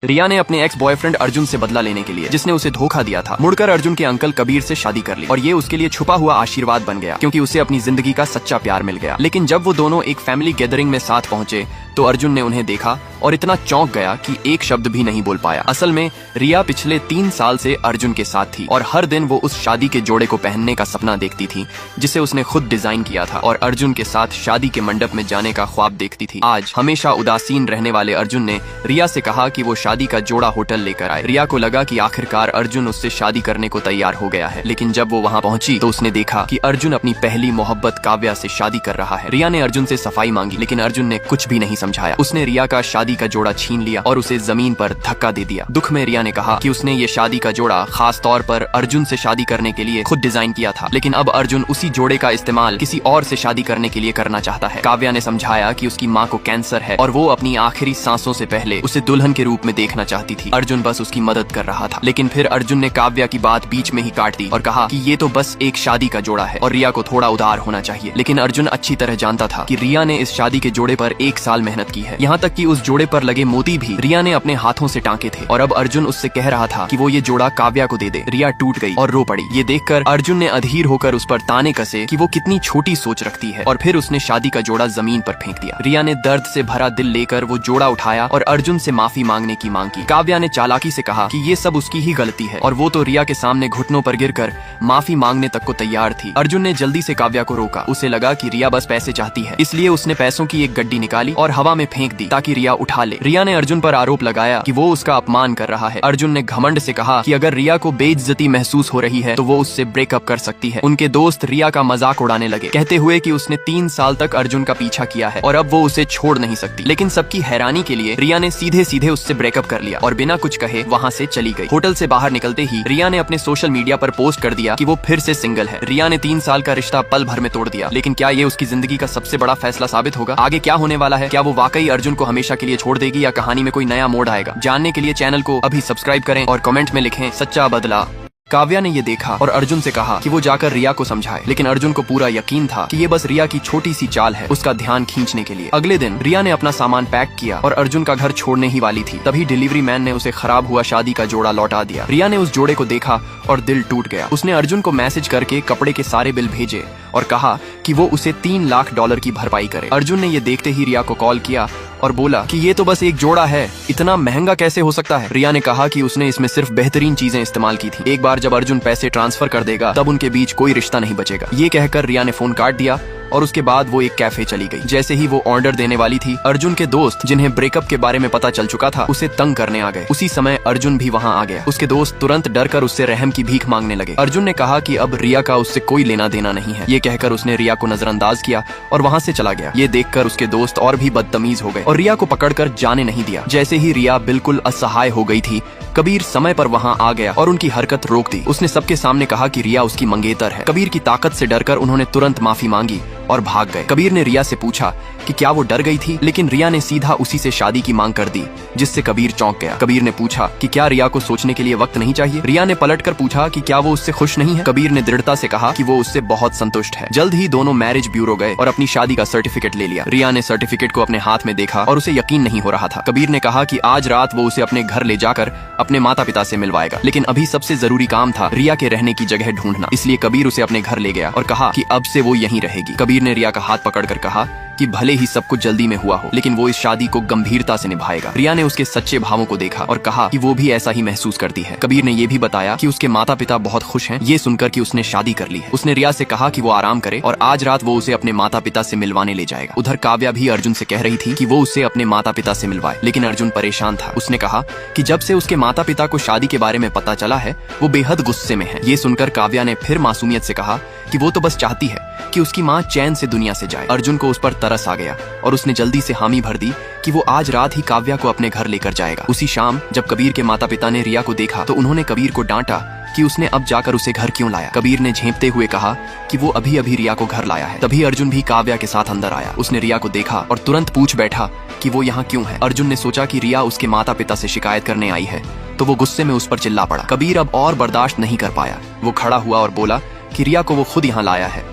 रिया ने अपने ex boyfriend Arjun से बदला लेने के लिए, जिसने उसे धोखा दिया था, मुड़कर अर्जुन के अंकल कबीर से शादी कर ली और ये उसके लिए छुपा हुआ आशीर्वाद बन गया क्योंकि उसे अपनी जिंदगी का सच्चा प्यार मिल गया। लेकिन जब वो दोनों एक फैमिली गैदरिंग में साथ पहुंचे तो अर्जुन ने उन्हें देखा और इतना चौंक गया कि एक शब्द भी नहीं बोल पाया। असल में रिया पिछले 3 साल से अर्जुन के साथ थी और हर दिन वो उस शादी के जोड़े को पहनने का सपना देखती थी जिसे उसने खुद डिजाइन किया था और अर्जुन के साथ शादी के मंडप में जाने का ख्वाब देखती थी। आज हमेशा उदासीन रहने वाले अर्जुन ने रिया से कहा कि वो शादी का जोड़ा होटल लेकर आए। रिया को लगा कि आखिरकार अर्जुन उससे शादी करने को तैयार हो गया है, लेकिन जब वो वहाँ पहुंची तो उसने देखा कि अर्जुन अपनी पहली मोहब्बत काव्या से शादी कर रहा है। रिया ने अर्जुन से सफाई मांगी लेकिन अर्जुन ने कुछ भी नहीं समझाया। उसने रिया का शादी का जोड़ा छीन लिया और उसे जमीन पर धक्का दे दिया। दुख में रिया ने कहा कि उसने ये शादी का जोड़ा खास तौर पर अर्जुन से शादी करने के लिए खुद डिजाइन किया था, लेकिन अब अर्जुन उसी जोड़े का इस्तेमाल किसी और से शादी करने के लिए करना चाहता है। काव्या ने समझाया कि उसकी माँ को कैंसर है और वो अपनी आखिरी सांसों से पहले उसे दुल्हन के रूप में देखना चाहती थी। अर्जुन बस उसकी मदद कर रहा था, लेकिन फिर अर्जुन ने काव्या की बात बीच में ही काट दी और कहा कि ये तो बस एक शादी का जोड़ा है और रिया को थोड़ा उदार होना चाहिए। लेकिन अर्जुन अच्छी तरह जानता था कि रिया ने इस शादी के जोड़े पर 1 साल मेहनत की है, यहाँ तक कि उस जोड़े पर लगे मोती भी रिया ने अपने हाथों से टांके थे और अब अर्जुन उससे कह रहा था कि वो ये जोड़ा काव्या को दे दे। रिया टूट गई और रो पड़ी। ये देखकर अर्जुन ने अधीर होकर उस पर ताने कसे कि वो कितनी छोटी सोच रखती है और फिर उसने शादी का जोड़ा जमीन पर फेंक दिया। रिया ने दर्द से भरा दिल लेकर वो जोड़ा उठाया और अर्जुन से माफी मांगने की मांग की। काव्या ने चालाकी से कहा कि ये सब उसकी ही गलती है और वो तो रिया के सामने घुटनों पर गिरकर माफी मांगने तक को तैयार थी। अर्जुन ने जल्दी से काव्या को रोका। उसे लगा कि रिया बस पैसे चाहती है, इसलिए उसने पैसों की एक गड्डी निकाली और हवा में फेंक दी ताकि रिया उठा ले। रिया ने अर्जुन पर आरोप लगाया कि वो उसका अपमान कर रहा है। अर्जुन ने घमंड से कहा कि अगर रिया को बेइज्जती महसूस हो रही है तो वो उससे ब्रेकअप कर सकती है। उनके दोस्त रिया का मजाक उड़ाने लगे, कहते हुए कि उसने 3 साल तक अर्जुन का पीछा किया है और अब वो उसे छोड़ नहीं सकती। लेकिन सबकी हैरानी के लिए रिया ने सीधे सीधे उससे ब्रेकअप कर लिया और बिना कुछ कहे वहाँ से चली गई। होटल से बाहर निकलते ही रिया ने अपने सोशल मीडिया पर पोस्ट कर दिया कि वो फिर से सिंगल है। रिया ने 3 साल का रिश्ता पल भर में तोड़ दिया, लेकिन क्या ये उसकी जिंदगी का सबसे बड़ा फैसला साबित होगा? आगे क्या होने वाला है? क्या वो वाकई अर्जुन को हमेशा के लिए छोड़ देगी या कहानी में कोई नया मोड़ आएगा? जानने के लिए चैनल को अभी सब्सक्राइब करें और कमेंट में लिखें सच्चा बदला। काव्या ने ये देखा और अर्जुन से कहा कि वो जाकर रिया को समझाए, लेकिन अर्जुन को पूरा यकीन था कि ये बस रिया की छोटी सी चाल है उसका ध्यान खींचने के लिए। अगले दिन रिया ने अपना सामान पैक किया और अर्जुन का घर छोड़ने ही वाली थी, तभी डिलीवरी मैन ने उसे खराब हुआ शादी का जोड़ा लौटा दिया। रिया ने उस जोड़े को देखा और दिल टूट गया। उसने अर्जुन को मैसेज करके कपड़े के सारे बिल भेजे और कहा कि वो उसे $3 लाख की भरपाई करे। अर्जुन ने ये देखते ही रिया को कॉल किया और बोला कि ये तो बस एक जोड़ा है, इतना महंगा कैसे हो सकता है? रिया ने कहा कि उसने इसमें सिर्फ बेहतरीन चीजें इस्तेमाल की थी। एक बार जब अर्जुन पैसे ट्रांसफर कर देगा तब उनके बीच कोई रिश्ता नहीं बचेगा। ये कहकर रिया ने फोन काट दिया और उसके बाद वो एक कैफे चली गई। जैसे ही वो ऑर्डर देने वाली थी, अर्जुन के दोस्त जिन्हें ब्रेकअप के बारे में पता चल चुका था उसे तंग करने आ गए। उसी समय अर्जुन भी वहाँ आ गया। उसके दोस्त तुरंत डरकर उससे रहम की भीख मांगने लगे। अर्जुन ने कहा कि अब रिया का उससे कोई लेना देना नहीं है। ये कहकर उसने रिया को नजरअंदाज किया और वहाँ से चला गया। ये देखकर उसके दोस्त और भी बदतमीज हो गए और रिया को पकड़कर जाने नहीं दिया। जैसे ही रिया बिल्कुल असहाय हो गई थी, कबीर समय पर वहाँ आ गया और उनकी हरकत रोक दी। उसने सबके सामने कहा कि रिया उसकी मंगेतर है। कबीर की ताकत से डरकर उन्होंने तुरंत माफी मांगी और भाग गए। कबीर ने रिया से पूछा कि क्या वो डर गई थी, लेकिन रिया ने सीधा उसी से शादी की मांग कर दी, जिससे कबीर चौंक गया। कबीर ने पूछा कि क्या रिया को सोचने के लिए वक्त नहीं चाहिए? रिया ने पलटकर पूछा कि क्या वो उससे खुश नहीं है? कबीर ने दृढ़ता से कहा कि वो उससे बहुत संतुष्ट है। जल्द ही दोनों मैरिज ब्यूरो गए और अपनी शादी का सर्टिफिकेट ले लिया। रिया ने सर्टिफिकेट को अपने हाथ में देखा और उसे यकीन नहीं हो रहा था। कबीर ने कहा कि आज रात वो उसे अपने घर ले जाकर अपने माता पिता से मिलवाएगा, लेकिन अभी सबसे जरूरी काम था रिया के रहने की जगह ढूंढना। इसलिए कबीर उसे अपने घर ले गया और कहा कि अब से वो यहीं रहेगी। कबीर ने रिया का हाथ पकड़कर कहा कि भले ही सब कुछ जल्दी में हुआ हो, लेकिन वो इस शादी को गंभीरता से निभाएगा। रिया ने उसके सच्चे भावों को देखा और कहा कि वो भी ऐसा ही महसूस करती है। कबीर ने ये भी बताया कि उसके माता पिता बहुत खुश हैं ये सुनकर कि उसने शादी कर ली है। उसने रिया से कहा कि वो आराम करे और आज रात वो उसे अपने माता पिता से मिलवाने ले जाएगा। उधर काव्या भी अर्जुन से कह रही थी कि वो उसे अपने माता पिता से मिलवाए, लेकिन अर्जुन परेशान था। उसने कहा कि जब से उसके माता पिता को शादी के बारे में पता चला है वो बेहद गुस्से में है। ये सुनकर काव्या ने फिर मासूमियत से कहा कि वो तो बस चाहती है कि उसकी माँ चैन से दुनिया से जाए। अर्जुन को उस पर तरस आ गया और उसने जल्दी से हामी भर दी कि वो आज रात ही काव्या को अपने घर लेकर जाएगा। उसी शाम जब कबीर के माता पिता ने रिया को देखा तो उन्होंने कबीर को डांटा कि उसने अब जाकर उसे घर क्यों लाया। कबीर ने झेंपते हुए कहा कि वो अभी अभी रिया को घर लाया है। तभी अर्जुन भी काव्या के साथ अंदर आया। उसने रिया को देखा और तुरंत पूछ बैठा कि वो यहाँ क्यों है। अर्जुन ने सोचा कि रिया उसके माता पिता से शिकायत करने आई है, तो वो गुस्से में उस पर चिल्ला पड़ा। कबीर अब और बर्दाश्त नहीं कर पाया। वो खड़ा हुआ और बोला कि रिया को वो खुद यहाँ लाया है।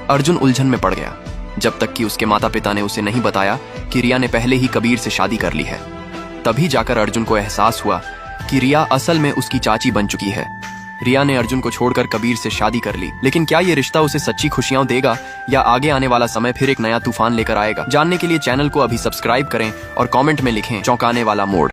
अर्जुन उलझन में पड़ गया, जब तक कि उसके माता पिता ने उसे नहीं बताया कि रिया ने पहले ही कबीर से शादी कर ली है। तभी जाकर अर्जुन को एहसास हुआ कि रिया असल में उसकी चाची बन चुकी है। रिया ने अर्जुन को छोड़कर कबीर से शादी कर ली, लेकिन क्या ये रिश्ता उसे सच्ची खुशियां देगा या आगे आने वाला समय फिर एक नया तूफान लेकर आएगा? जानने के लिए चैनल को अभी सब्सक्राइब करें और कमेंट में लिखें चौंकाने वाला मोड़।